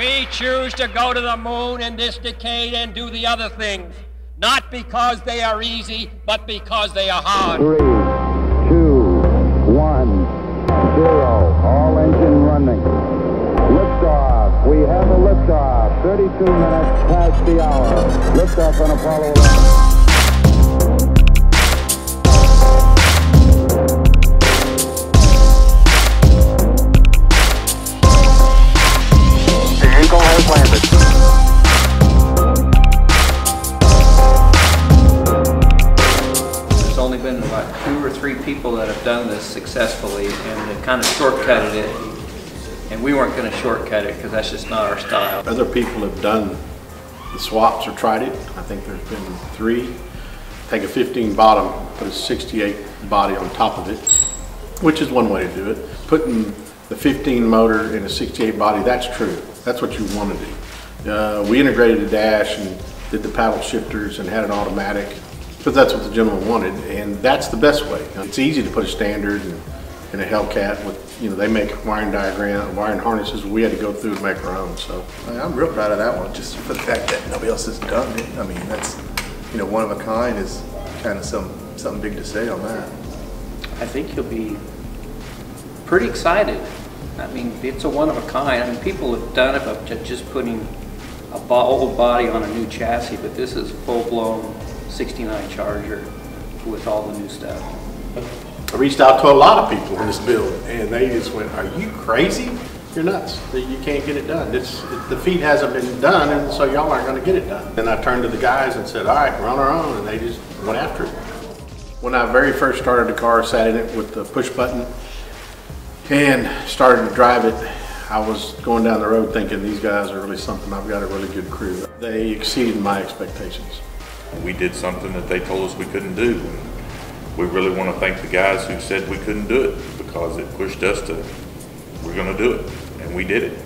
We choose to go to the moon in this decade and do the other things, not because they are easy, but because they are hard. 3, 2, 1, 0. All engine running. Liftoff. We have a liftoff. 32 minutes past the hour. Liftoff on Apollo 11. There's only been about 2 or 3 people that have done this successfully, and they've kind of shortcutted it. And we weren't going to shortcut it because that's just not our style. Other people have done the swaps or tried it. I think there's been 3. Take a 15 bottom, put a 68 body on top of it, which is one way to do it. Putting the 15 motor in a 68 body, that's true. That's what you want to do. We integrated the dash and did the paddle shifters and had it automatic because that's what the gentleman wanted, and that's the best way. It's easy to put a standard and a Hellcat with, you know, they make wiring harnesses. We had to go through and make our own. So I'm real proud of that one, just for the fact that nobody else has done it. I mean, that's, you know, one of a kind is kind of something big to say on that. I think you'll be pretty excited. I mean, it's a one of a kind. I mean, people have done it by just putting a old body on a new chassis, but this is full-blown 69 Charger with all the new stuff. I reached out to a lot of people in this build, and they just went, "Are you crazy? You're nuts. You can't get it done. The feat hasn't been done, and so y'all aren't going to get it done." And I turned to the guys and said, "All right, we're on our own," and they just went after it. When I very first started the car, sat in it with the push button and started to drive it, I was going down the road thinking, these guys are really something. I've got a really good crew. They exceeded my expectations. We did something that they told us we couldn't do. We really want to thank the guys who said we couldn't do it, because it pushed us to, we're going to do it, and we did it.